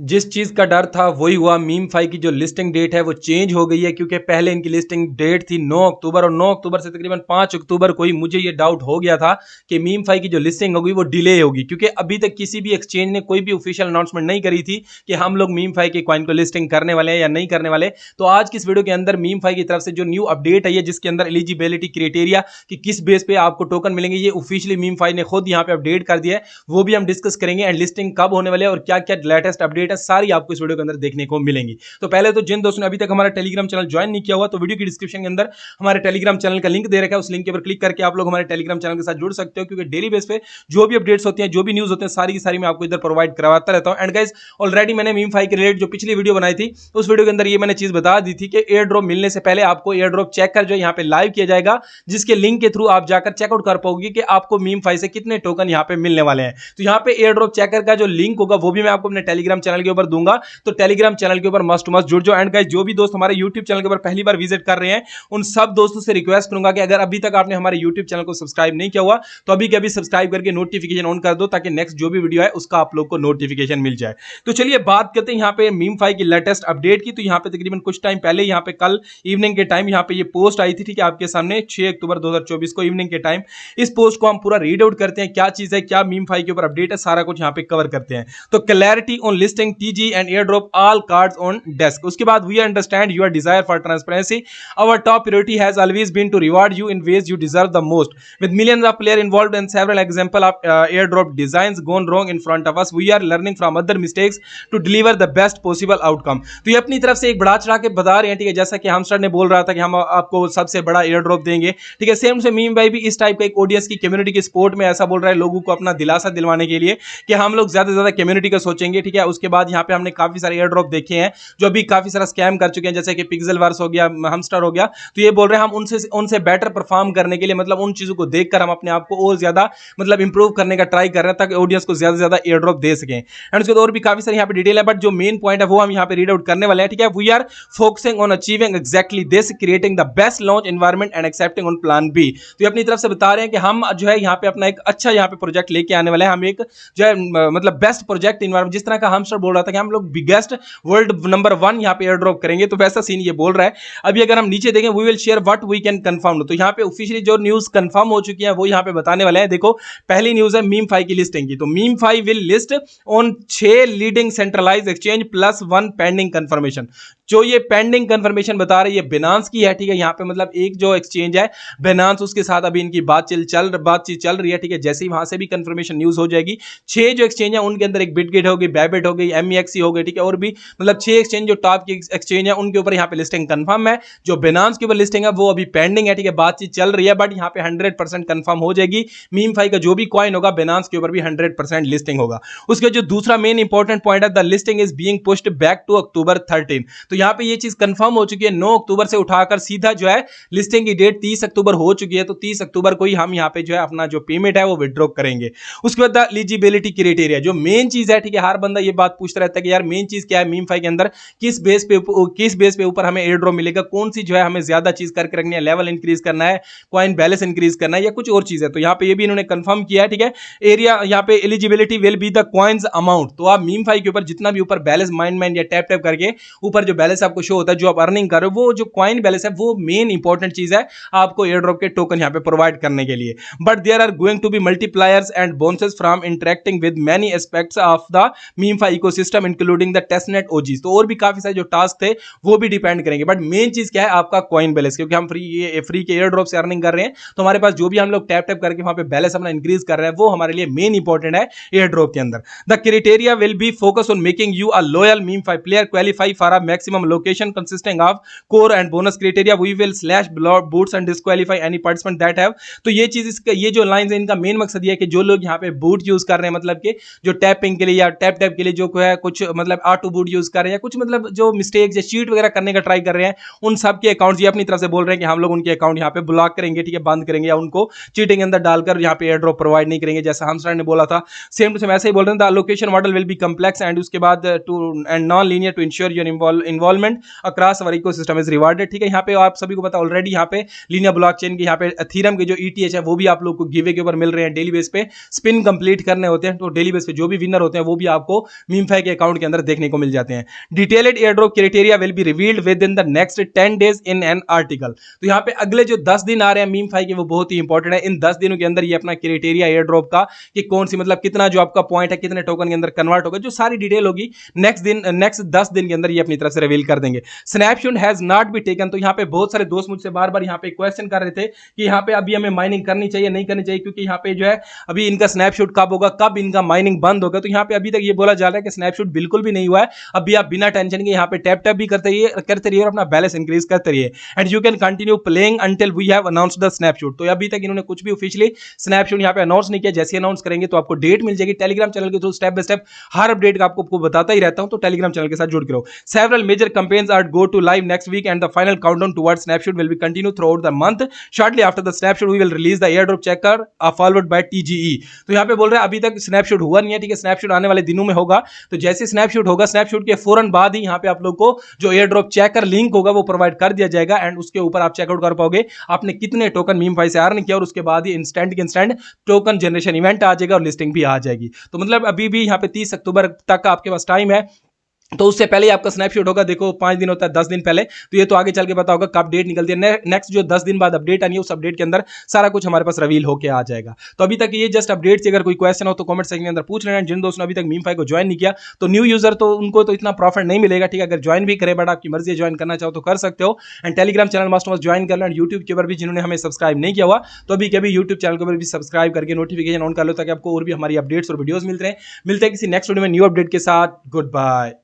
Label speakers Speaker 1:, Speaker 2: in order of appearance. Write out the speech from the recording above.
Speaker 1: जिस चीज का डर था वही हुआ। मीम5 की जो लिस्टिंग डेट है वो चेंज हो गई है, क्योंकि पहले इनकी लिस्टिंग डेट थी 9 अक्टूबर और 9 अक्टूबर से तकरीबन 5 अक्टूबर को ही मुझे ये डाउट हो गया था कि मीम5 की जो लिस्टिंग होगी वो डिले होगी, क्योंकि अभी तक किसी भी एक्सचेंज ने कोई भी ऑफिशियल अनाउंसमेंट नहीं करी थी कि हम लोग मीम5 के कॉइन को लिस्टिंग करने वाले हैं या नहीं करने वाले। तो आज की इस वीडियो के अंदर मीम5 की तरफ से जो न्यू अपडेट आई है, जिसके अंदर एलिजिबिलिटी क्राइटेरिया कि किस बेस पे आपको टोकन मिलेंगे, ये ऑफिशियली मीम5 ने खुद यहाँ पे अपडेट कर दिया है, वो भी हम डिस्कस करेंगे। एंड लिस्टिंग कब होने वाले है और क्या क्या लेटेस्ट अपडेट है, सारी आपको इस वीडियो के अंदर देखने को मिलेंगी। तो पहले तो जिन दोस्तों ने अभी तक हमारा टेलीग्राम चैनल ज्वाइन नहीं किया हुआ, तो वीडियो की डिस्क्रिप्शन के अंदर हमारे टेलीग्राम चैनल का लिंक दे रखा है, उस लिंक के ऊपर क्लिक करके आप लोग हमारे टेलीग्राम चैनल के साथ जुड़ सकते हो, क्योंकि डेली बेस पे जो भी अपडेट्स होती हैं, जो भी न्यूज होते हैं, सारी की सारी मैं आपको इधर प्रोवाइड करवाता रहता हूं। एंड गाइस, ऑलरेडी मैंने मीम5 के रिलेटेड जो पिछली वीडियो बनाई थी, उस वीडियो के अंदर ये मैंने चीज बता दी थी कि एयर ड्रॉप मिलने से पहले आपको एयर ड्रॉप चेक कर जो यहाँ पे लाइव किया जाएगा, जिसके लिंक के थ्रू आप जाकर चेकआउट कर पाओगे कि आपको मीम5 से कितने टोकन यहाँ पे मिलने वाले हैं। तो यहाँ पे एयर ड्रॉप चेकर का जो लिंक होगा वो भी मैं आपको अपने टेलीग्राम चैनल के ऊपर दूंगा, तो टेलीग्राम चैनल के ऊपर मस्ट टू मस्ट जुड़ जाओ। एंड गाइस, जो भी दोस्त हमारे यूट्यूब चैनल के ऊपर पहली बार विजिट कर रहे हैं, उन सब दोस्तों से रिक्वेस्ट करूंगा कि अगर अभी तक आपने हमारे यूट्यूब चैनल को सब्सक्राइब नहीं किया हुआ, तो अभी के अभी सब्सक्राइब करके नोटिफिकेशन ऑन कर दो, ताकि नेक्स्ट जो भी वीडियो है उसका आप लोग को नोटिफिकेशन मिल जाए। तो चलिए बात करते हैं यहाँ पे मीम5 की लेटेस्ट अपडेट की। तो यहाँ पे तकरीबन कुछ टाइम पहले, यहाँ पे कल इवनिंग के टाइम यहाँ पे ये पोस्ट आई थी, ठीक है, आपके सामने 6 अक्टूबर 2024 को इवनिंग के टाइम। इस पोस्ट को हम पूरा रीड आउट करते हैं, क्या चीज है, क्या मीम5 के ऊपर अपडेट है, सारा कुछ यहाँ पे कवर करते हैं। तो clarity on listing TG and air drop all cards on desk. उसके बाद we understand your desire for transparency, our top priority has always been to reward you in ways you deserve the most, with millions of players involved and several example of airdrop designs gone wrong in front of us, we are learning from other mistakes to deliver the best possible outcome। तो ये अपनी तरफ से एक बड़ा चढ़ा के बता रहे हैं, ठीक है, जैसा कि हमस्टर ने बोल रहा था कि हम आपको सबसे बड़ा एयर ड्रॉप देंगे, ठीक है। सेम से मीम5 भी इस टाइप का एक ऑडियंस की कम्युनिटी की सपोर्ट में ऐसा बोल रहा है, लोगों को अपना दिलासा दिलवाने के लिए कि हम लोग ज्यादा से ज्यादा कम्युनिटी का सोचेंगे, ठीक है। उसके बाद यहाँ पे हमने काफी सारे एयर ड्रॉप देखे हैं जो अभी काफी सारा स्कैम कर चुके हैं, जैसे कि पिक्सल वर्स हो गया, हमस्टर हो गया। तो ये बोल रहे हैं हम उनसे बेटर परफॉर्म करने के लिए, मतलब उन चीजों को देखकर हम अपने आप को और ज्यादा मतलब इंप्रूव करने का ट्राई कर रहे हैं, ताकि ऑडियंस को ज्यादा से ज्यादा एयर ड्रॉप दे सकें। एंड उसके बाद और भी काफी सारी यहाँ पे डिटेल है, बट जो मेन पॉइंट है वो हम यहाँ पे रीड आउट करने वाले हैं, ठीक है। We are focusing on achieving exactly this, creating the best launch environment and accepting on plan B. तो ये अपनी तरफ से बता रहे हैं कि हम जो है यहाँ पे अपना एक अच्छा यहाँ पे प्रोजेक्ट लेके आने वाले हैं। हम एक जो है मतलब बेस्ट प्रोजेक्ट एनवायरमेंट, जिस तरह का हमस्टर बोल रहा था कि हम लोग बिगेस्ट वर्ल्ड नंबर 1 यहाँ पे एयर ड्रॉप करेंगे, तो वैसा सीन ये बोल रहा है। अभी अगर हम नीचे देखें, we will share what we can confirm. तो यहाँ पे ऑफिशियली जो न्यूज कंफर्म हो चुकी है वो यहाँ पे बताने वाले हैं। देखो, पहली न्यूज है मीम5 की लिस्टिंग की। तो मीम5 will list on 6 leading centralised exchange plus 1 pending confirmation. जो ये पेंडिंग कंफर्मेशन बता रही है बिनांस की है, ठीक है। यहाँ पे मतलब एक जो एक्सचेंज है बिनांस, उसके साथ अभी इनकी बातचीत चल रही है, ठीक है। जैसे ही वहां से भी कंफर्मेशन न्यूज हो जाएगी, 6 जो एक्सचेंज है उनके अंदर एक बिटगेट होगी, बैबिट हो गई, MEXC हो गई, ठीक है, और भी मतलब 6 एक्सचेंज जो टॉप की एक्सचेंज है उनके ऊपर यहाँ पे लिस्टिंग कंफर्म है। जो बिनांस के ऊपर लिस्टिंग है वो अभी पेंडिंग है, ठीक है, बातचीत चल रही है, बट यहाँ पे 100% कंफर्म हो जाएगी। मीम5 का जो भी कॉइन होगा बिनांस के ऊपर भी 100% लिस्टिंग होगा। उसके जो दूसरा मेन इंपॉर्टेंट पॉइंट है, the listing is being pushed back to October 13। तो यहाँ पे ये चीज कंफर्म हो चुकी है, 9 अक्टूबर से उठाकर सीधा जो है लिस्टिंग की डेट 30 अक्टूबर हो चुकी है। तो 30 अक्टूबर को ही हम यहाँ पे जो है अपना जो पेमेंट है वो विड्रॉ करेंगे। उसके बाद एलिजिबिलिटी क्राइटेरिया, जो मेन चीज है, ठीक है, हर बंदा ये बात पूछता रहता है कि यार मेन चीज क्या है मीम5 के अंदर, किस बेस पे ऊपर हमें एयर ड्रॉप मिलेगा, कौन सी जो है हमें ज्यादा चीज करके रखनी है, लेवल इंक्रीज करना है, कॉइन बैलेंस इंक्रीज करना है, या कुछ और चीज है। तो यहाँ पे ये भी इन्होंने कंफर्म किया है, ठीक है। एरिया यहाँ पे eligibility will be the coins amount. तो आप मीम5 के ऊपर जितना भी ऊपर बैलेंस माइंड या टैप करके ऊपर जो बैलेंस आपको शो होता है, जो आप अर्निंग कर रहे हो, वो जो कॉइन बैलेंस है वो मेन इंपॉर्टेंट चीज है आपको एयर ड्रॉप के टोकन यहाँ पे प्रोवाइड करने के लिए। But there are going to be multipliers and bonuses from interacting with many aspects of the मीम5 ecosystem including the testnet OGs. तो और भी काफी सारे जो टास्क थे वो भी डिपेंड करेंगे, बट मेन चीज क्या है, आपका कॉइन बैलेंस, क्योंकि हम फ्री के एयर ड्रॉप से अर्निंग कर रहे हैं, तो हमारे पास जो भी हम लोग टैप करके वहां पे बैलेंस अपना इंक्रीज कर रहे हैं वो हमारे लिए मेन इंपॉर्टेंट है एयर ड्रॉप के अंदर। The criteria will be focus on making you a loyal मीम5 player, qualify for a maximum location consisting of core and bonus criteria, we will slash boots and disqualify any participant that have. तो ये चीज, इसका ये जो lines है इनका main मकसद ये है कि जो लोग यहाँ पे बूट यूज कर रहे हैं, मतलब कि जो टैपिंग के लिए या टैप के लिए जो है कुछ मतलब ऑटो बूट यूज कर रहे हैं, कुछ मतलब जो मिस्टेक्स या चीट वगैरह करने का ट्राई कर रहे हैं, उन सब के अकाउंट्स ये अपनी तरफ से बोल रहे हैं कि हम लोग उनके अकाउंट यहाँ पे ब्लॉक करेंगे, ठीक है, बंद करेंगे, या उनको चीटिंग अंदर डालकर यहाँ पे एयर ड्रॉप प्रोवाइड नहीं करेंगे, जैसा हम सर ने बोला था। सेम टू सेम ऐसे ही बोल रहे हैं, the location model will be complex and उसके बाद to end non linear to ensure your involvement across our ecosystem is rewarded, ठीक है। यहाँ पे आप सभी को पता ऑलरेडी यहाँ पे लीनियर ब्लॉकचेन के यहाँ पे एथेरियम के जो ETH है वो भी आप लोग को गिवे के ऊपर मिल रहे हैं, डेली बेस पे स्पिन कंप्लीट करने होते हैं, तो डेली बेस पे जो भी विनर होते हैं वो भी आपको मीम5 फाई के अकाउंट के अंदर देखने को मिल जाते हैं। Detailed air drop criteria will be revealed with in the next 10 days in an article. तो यहाँ पे अगले जो 10 दिन आ रहे हैं मीम फाई के वो बहुत ही इंपॉर्टेंट है। इन 10 दिनों के अंदर ये अपना क्राइटेरिया एयर ड्रॉप का कि कौन सी मतलब कितना जो आपका पॉइंट है कितने टोकन के अंदर कन्वर्ट होगा, जो सारी डिटेल होगी नेक्स्ट 10 दिन के अंदर ये अपनी तरफ से रिवील कर देंगे। Snapshot has not be taken. तो यहाँ पे बहुत सारे दोस्त मुझसे बार बार यहाँ पे क्वेश्चन कर रहे थे कि यहाँ पे अभी हमें माइनिंग करनी चाहिए नहीं करनी चाहिए, क्योंकि यहाँ पे जो है अभी इनका स्नैपशॉट कब होगा, कब इनका माइनिंग बंद होगा। तो यहाँ पे अभी तक ये बोला जा रहा है कि स्नैपशॉट बिल्कुल भी नहीं हुआ है। अभी आप बिना टेंशन के यहाँ पे टैप भी करते रहिए और अपना बैलेंस इंक्रीज करते रहिए and you can continue playing until we have announced the snapshot. तो अभी तक इन्होंने कुछ भी ऑफिशियली स्नैपशॉट यहाँ पे अनाउंस नहीं किया। जैसे अनाउंस करेंगे तो आपको डेट मिल जाएगी। टेलीग्राम चैनल के through step by step her update का आपको बताता ही रहता हूं, तो टेलीग्राम चैनल के साथ जुड़ के रहो। Several major campaigns are go to live next week and the final countdown towards snapshot will be continue throughout the month. Shortly after the snapshot we will release the airdrop checker followed by TGE. तो यहाँ पे बोल रहे हैं अभी तक snapshot हुआ नहीं है, ठीक है, स्नैपशॉट आने वाले दिनों में होगा। तो जैसे स्नैपशॉट होगा, स्नैपशॉट के फौरन बाद ही यहाँ पे आप लोग को जो एयर ड्रॉप चेकर लिंक होगा वो प्रोवाइड कर दिया जाएगा एंड उसके ऊपर आप चेकआउट कर पाओगे आपने कितने टोकन मीम फाई से अर्न किया, और उसके बाद ही इंस्टेंट के इंस्टेंट टोकन जनरेशन इवेंट आ जाएगा और लिस्टिंग भी आ जाएगी। तो मतलब अभी भी यहाँ पे 30 अक्टूबर तक का आपके पास टाइम है, तो उससे पहले ही आपका स्नैपशॉट होगा। देखो 5 दिन होता है, 10 दिन पहले, तो ये तो आगे चल के पता होगा कब डेट निकलती है। नेक्स्ट जो 10 दिन बाद अपडेट आनी है उस अपडेट के अंदर सारा कुछ हमारे पास रिवील होकर आ जाएगा। तो अभी तक ये जस्ट अपडेट थी। अगर कोई क्वेश्चन हो तो कमेंट सेक्शन के अंदर पूछ लेना। जिन दोस्तों ने अभी तक मीम फाई को ज्वाइन नहीं किया तो न्यू यूजर तो उनको तो इतना प्रॉफिट नहीं मिलेगा, ठीक है। अगर ज्वाइन भी करे बट आपकी मर्जी ज्वाइन करना चाहो तो कर सकते हो and Telegram channel must join कर लो। एंड यूट्यूब के ऊपर भी जिन्होंने हमें सब्सक्राइब नहीं किया हुआ तो अभी कभी यूट्यूब चैनल के ऊपर भी सब्सक्राइब करके नोटिफिकेशन ऑन कर लो ताकि आपको और भी हमारी अपडेट्स और वीडियोस मिलते हैं। मिलते हैं किसी नेक्स्ट वीडियो में न्यू अपडेट के साथ। Good bye.